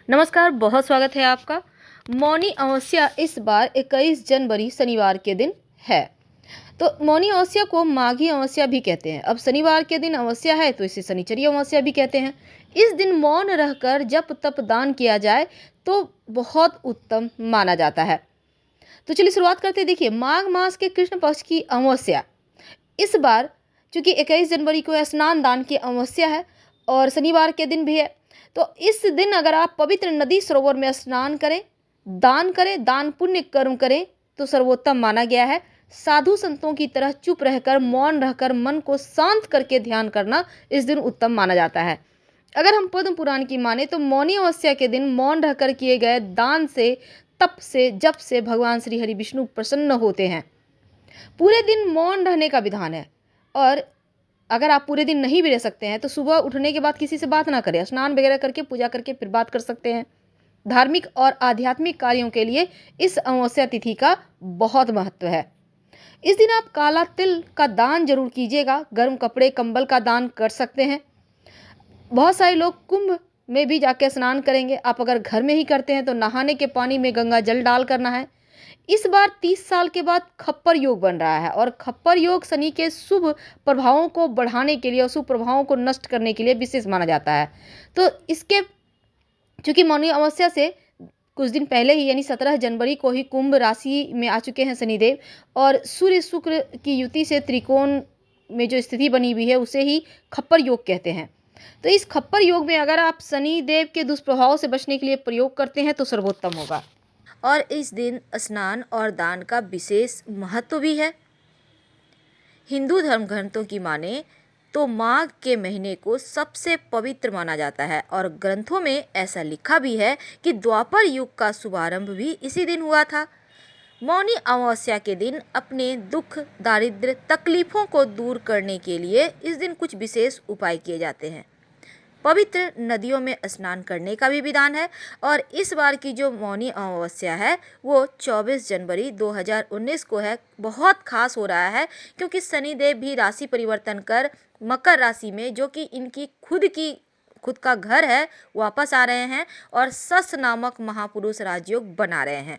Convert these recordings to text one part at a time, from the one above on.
नमस्कार, बहुत स्वागत है आपका। मौनी अमावस्या इस बार 21 जनवरी शनिवार के दिन है। तो मौनी अमावस्या को माघी अमावस्या भी कहते हैं। अब शनिवार के दिन अमावस्या है तो इसे शनिचरी अमावस्या भी कहते हैं। इस दिन मौन रहकर जप तप दान किया जाए तो बहुत उत्तम माना जाता है। तो चलिए शुरुआत करते हैं। देखिए, माघ मास के कृष्ण पक्ष की अमावस्या इस बार चूंकि 21 जनवरी को स्नान दान की अमावस्या है और शनिवार के दिन भी है। तो इस दिन अगर आप पवित्र नदी सरोवर में स्नान करें, दान पुण्य कर्म करें तो सर्वोत्तम माना गया है। साधु संतों की तरह चुप रहकर, मौन रहकर, मन को शांत करके ध्यान करना इस दिन उत्तम माना जाता है। अगर हम पद्म पुराण की माने तो मौनी अमावस्या के दिन मौन रहकर किए गए दान से, तप से, जप से भगवान श्री हरि विष्णु प्रसन्न होते हैं। पूरे दिन मौन रहने का विधान है। और अगर आप पूरे दिन नहीं भी रह सकते हैं तो सुबह उठने के बाद किसी से बात ना करें, स्नान वगैरह करके पूजा करके फिर बात कर सकते हैं। धार्मिक और आध्यात्मिक कार्यों के लिए इस अमावस्या तिथि का बहुत महत्व है। इस दिन आप काला तिल का दान जरूर कीजिएगा। गर्म कपड़े, कंबल का दान कर सकते हैं। बहुत सारे लोग कुंभ में भी जाके स्नान करेंगे। आप अगर घर में ही करते हैं तो नहाने के पानी में गंगा जल डाल करना है। इस बार 30 साल के बाद खप्पर योग बन रहा है और खप्पर योग शनि के शुभ प्रभावों को बढ़ाने के लिए और शुभ प्रभावों को नष्ट करने के लिए विशेष माना जाता है। तो इसके चूंकि मौनी अमावस्या से कुछ दिन पहले ही यानी 17 जनवरी को ही कुंभ राशि में आ चुके हैं शनिदेव, और सूर्य शुक्र की युति से त्रिकोण में जो स्थिति बनी हुई है उसे ही खप्पर योग कहते हैं। तो इस खप्पर योग में अगर आप शनिदेव के दुष्प्रभाव से बचने के लिए प्रयोग करते हैं तो सर्वोत्तम होगा। और इस दिन स्नान और दान का विशेष महत्व भी है। हिंदू धर्म ग्रंथों की माने तो माघ के महीने को सबसे पवित्र माना जाता है और ग्रंथों में ऐसा लिखा भी है कि द्वापर युग का शुभारंभ भी इसी दिन हुआ था। मौनी अमावस्या के दिन अपने दुख, दारिद्र्य, तकलीफों को दूर करने के लिए इस दिन कुछ विशेष उपाय किए जाते हैं। पवित्र नदियों में स्नान करने का भी विधान है। और इस बार की जो मौनी अमावस्या है वो 24 जनवरी 2019 को है। बहुत खास हो रहा है क्योंकि शनिदेव भी राशि परिवर्तन कर मकर राशि में, जो कि इनकी खुद का घर है, वापस आ रहे हैं और सस नामक महापुरुष राजयोग बना रहे हैं।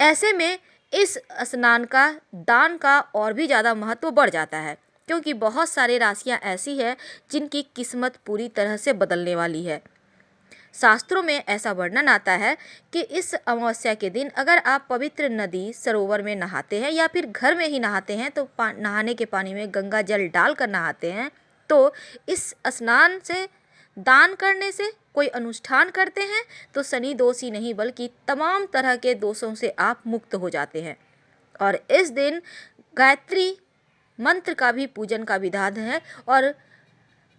ऐसे में इस स्नान का, दान का और भी ज़्यादा महत्व बढ़ जाता है क्योंकि बहुत सारे राशियां ऐसी है जिनकी किस्मत पूरी तरह से बदलने वाली है। शास्त्रों में ऐसा वर्णन आता है कि इस अमावस्या के दिन अगर आप पवित्र नदी सरोवर में नहाते हैं या फिर घर में ही नहाते हैं तो नहाने के पानी में गंगा जल डालकर नहाते हैं तो इस स्नान से, दान करने से, कोई अनुष्ठान करते हैं तो शनि दोष ही नहीं बल्कि तमाम तरह के दोषों से आप मुक्त हो जाते हैं। और इस दिन गायत्री मंत्र का भी पूजन का विधान है और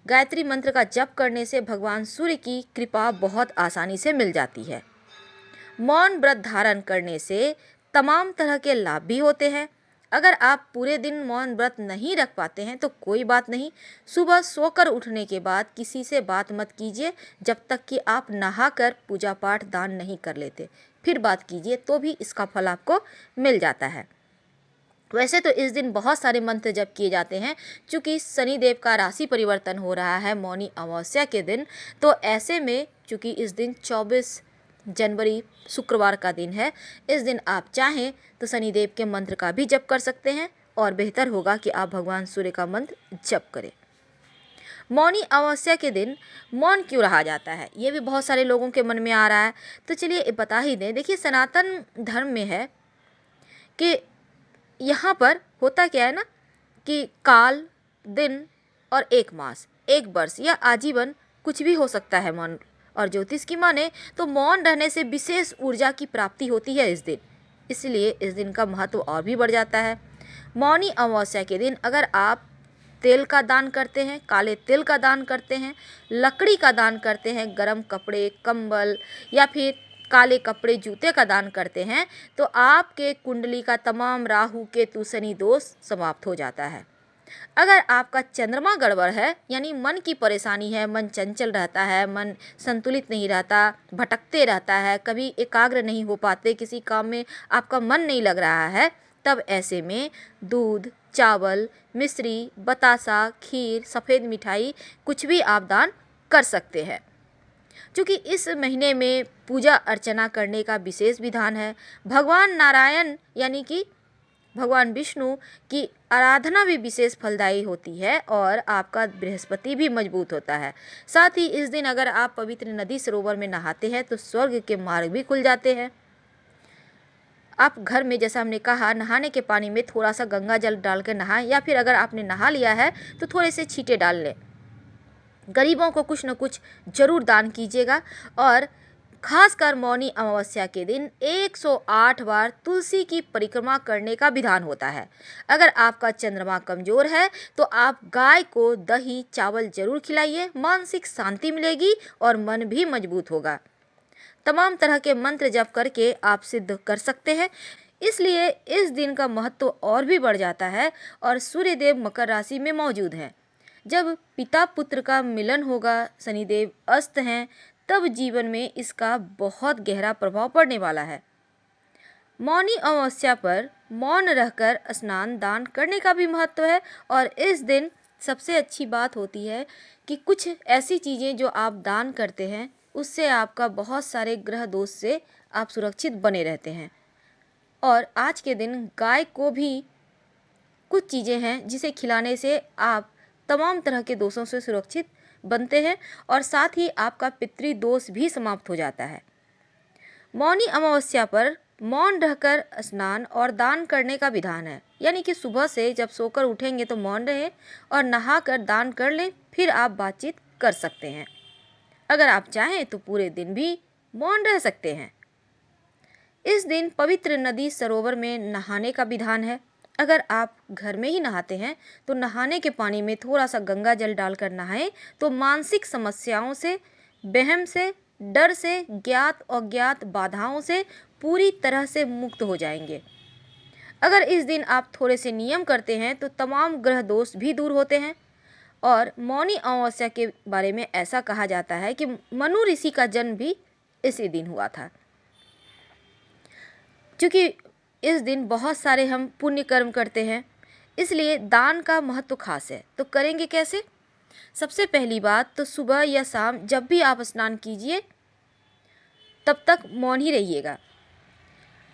गायत्री मंत्र का जप करने से भगवान सूर्य की कृपा बहुत आसानी से मिल जाती है। मौन व्रत धारण करने से तमाम तरह के लाभ भी होते हैं। अगर आप पूरे दिन मौन व्रत नहीं रख पाते हैं तो कोई बात नहीं, सुबह सोकर उठने के बाद किसी से बात मत कीजिए जब तक कि आप नहाकर पूजा पाठ दान नहीं कर लेते। फिर बात कीजिए तो भी इसका फल आपको मिल जाता है। वैसे तो इस दिन बहुत सारे मंत्र जप किए जाते हैं। चूँकि शनिदेव का राशि परिवर्तन हो रहा है मौनी अमावस्या के दिन, तो ऐसे में चूँकि इस दिन 24 जनवरी शुक्रवार का दिन है, इस दिन आप चाहें तो शनिदेव के मंत्र का भी जप कर सकते हैं और बेहतर होगा कि आप भगवान सूर्य का मंत्र जप करें। मौनी अमावस्या के दिन मौन क्यों रहा जाता है, ये भी बहुत सारे लोगों के मन में आ रहा है। तो चलिए बता ही दें। देखिए, सनातन धर्म में है कि यहाँ पर होता क्या है ना कि काल, दिन और एक मास, एक वर्ष या आजीवन कुछ भी हो सकता है मौन। और ज्योतिष की माने तो मौन रहने से विशेष ऊर्जा की प्राप्ति होती है इस दिन, इसलिए इस दिन का महत्व और भी बढ़ जाता है। मौनी अमावस्या के दिन अगर आप तेल का दान करते हैं, काले तिल का दान करते हैं, लकड़ी का दान करते हैं, गरम कपड़े, कंबल या फिर काले कपड़े, जूते का दान करते हैं तो आपके कुंडली का तमाम राहु, केतु, शनि दोष समाप्त हो जाता है। अगर आपका चंद्रमा गड़बड़ है यानी मन की परेशानी है, मन चंचल रहता है, मन संतुलित नहीं रहता, भटकते रहता है, कभी एकाग्र नहीं हो पाते, किसी काम में आपका मन नहीं लग रहा है, तब ऐसे में दूध, चावल, मिश्री, बतासा, खीर, सफ़ेद मिठाई कुछ भी आप दान कर सकते हैं। क्योंकि इस महीने में पूजा अर्चना करने का विशेष विधान है। भगवान नारायण यानी कि भगवान विष्णु की आराधना भी विशेष फलदायी होती है और आपका बृहस्पति भी मजबूत होता है। साथ ही इस दिन अगर आप पवित्र नदी सरोवर में नहाते हैं तो स्वर्ग के मार्ग भी खुल जाते हैं। आप घर में, जैसा हमने कहा, नहाने के पानी में थोड़ा सा गंगा जल डाल कर नहाएं, या फिर अगर आपने नहा लिया है तो थोड़े से छींटे डाल लें। गरीबों को कुछ न कुछ जरूर दान कीजिएगा। और खासकर मौनी अमावस्या के दिन 108 बार तुलसी की परिक्रमा करने का विधान होता है। अगर आपका चंद्रमा कमजोर है तो आप गाय को दही चावल जरूर खिलाइए, मानसिक शांति मिलेगी और मन भी मजबूत होगा। तमाम तरह के मंत्र जप करके आप सिद्ध कर सकते हैं, इसलिए इस दिन का महत्व और भी बढ़ जाता है। और सूर्यदेव मकर राशि में मौजूद हैं। जब पिता पुत्र का मिलन होगा, शनिदेव अस्त हैं, तब जीवन में इसका बहुत गहरा प्रभाव पड़ने वाला है। मौनी अमावस्या पर मौन रहकर स्नान दान करने का भी महत्व है। और इस दिन सबसे अच्छी बात होती है कि कुछ ऐसी चीज़ें जो आप दान करते हैं उससे आपका बहुत सारे ग्रह दोष से आप सुरक्षित बने रहते हैं। और आज के दिन गाय को भी कुछ चीज़ें हैं जिसे खिलाने से आप तमाम तरह के दोषों से सुरक्षित बनते हैं और साथ ही आपका पितृ दोष भी समाप्त हो जाता है। मौनी अमावस्या पर मौन रहकर स्नान और दान करने का विधान है, यानी कि सुबह से जब सोकर उठेंगे तो मौन रहें और नहाकर दान कर लें, फिर आप बातचीत कर सकते हैं। अगर आप चाहें तो पूरे दिन भी मौन रह सकते हैं। इस दिन पवित्र नदी सरोवर में नहाने का विधान है। अगर आप घर में ही नहाते हैं तो नहाने के पानी में थोड़ा सा गंगा जल डालकर नहाएं तो मानसिक समस्याओं से, वहम से, डर से, ज्ञात अज्ञात बाधाओं से पूरी तरह से मुक्त हो जाएंगे। अगर इस दिन आप थोड़े से नियम करते हैं तो तमाम ग्रह दोष भी दूर होते हैं। और मौनी अमावस्या के बारे में ऐसा कहा जाता है कि मनु ऋषि का जन्म भी इसी दिन हुआ था। क्योंकि इस दिन बहुत सारे हम पुण्य कर्म करते हैं, इसलिए दान का महत्व खास है। तो करेंगे कैसे? सबसे पहली बात तो सुबह या शाम जब भी आप स्नान कीजिए तब तक मौन ही रहिएगा।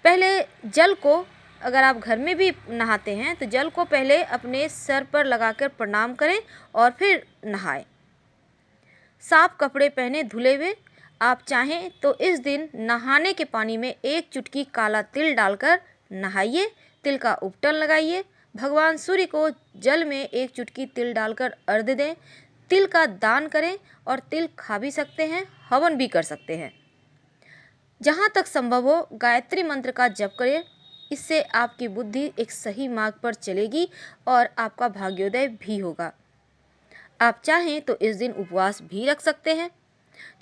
पहले जल को, अगर आप घर में भी नहाते हैं तो जल को पहले अपने सर पर लगाकर प्रणाम करें और फिर नहाएं। साफ कपड़े पहने धुले हुए। आप चाहें तो इस दिन नहाने के पानी में 1 चुटकी काला तिल डालकर नहाइए, तिल का उपटन लगाइए। भगवान सूर्य को जल में 1 चुटकी तिल डालकर अर्घ्य दें। तिल का दान करें और तिल खा भी सकते हैं, हवन भी कर सकते हैं। जहाँ तक संभव हो गायत्री मंत्र का जप करें, इससे आपकी बुद्धि एक सही मार्ग पर चलेगी और आपका भाग्योदय भी होगा। आप चाहें तो इस दिन उपवास भी रख सकते हैं।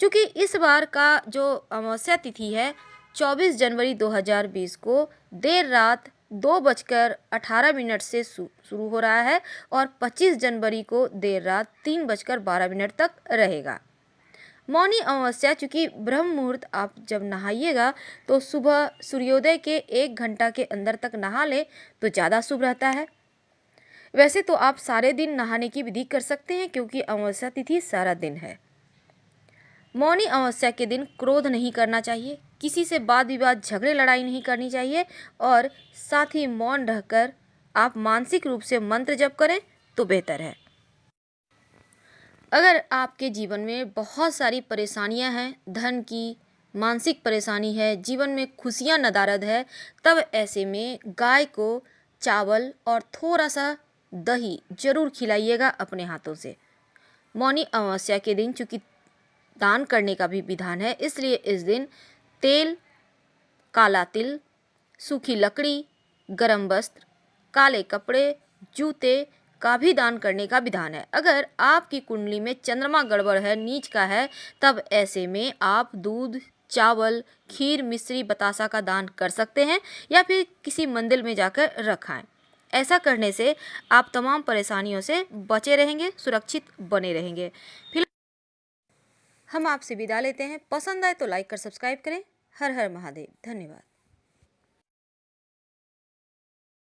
क्योंकि इस बार का जो अमावस्या तिथि है 24 जनवरी 2020 को देर रात 2:18 से शुरू हो रहा है और 25 जनवरी को देर रात 3:12 तक रहेगा। मौनी अमावस्या, चूँकि ब्रह्म मुहूर्त आप जब नहाइएगा तो सुबह सूर्योदय के 1 घंटा के अंदर तक नहा लें तो ज़्यादा शुभ रहता है। वैसे तो आप सारे दिन नहाने की विधि कर सकते हैं क्योंकि अमावस्या तिथि सारा दिन है। मौनी अमावस्या के दिन क्रोध नहीं करना चाहिए, किसी से वाद विवाद झगड़े लड़ाई नहीं करनी चाहिए और साथ ही मौन रहकर आप मानसिक रूप से मंत्र जप करें तो बेहतर है। अगर आपके जीवन में बहुत सारी परेशानियां हैं, धन की, मानसिक परेशानी है, जीवन में खुशियां नदारद है, तब ऐसे में गाय को चावल और थोड़ा सा दही जरूर खिलाइएगा अपने हाथों से। मौनी अमावस्या के दिन चूँकि दान करने का भी विधान है, इसलिए इस दिन तेल, काला तिल, सूखी लकड़ी, गरम वस्त्र, काले कपड़े, जूते का भी दान करने का विधान है। अगर आपकी कुंडली में चंद्रमा गड़बड़ है, नीच का है, तब ऐसे में आप दूध, चावल, खीर, मिश्री, बतासा का दान कर सकते हैं या फिर किसी मंदिर में जाकर रखाएं। ऐसा करने से आप तमाम परेशानियों से बचे रहेंगे, सुरक्षित बने रहेंगे। फिर हम आपसे विदा लेते हैं। पसंद आए तो लाइक कर सब्सक्राइब करें। हर हर महादेव। धन्यवाद।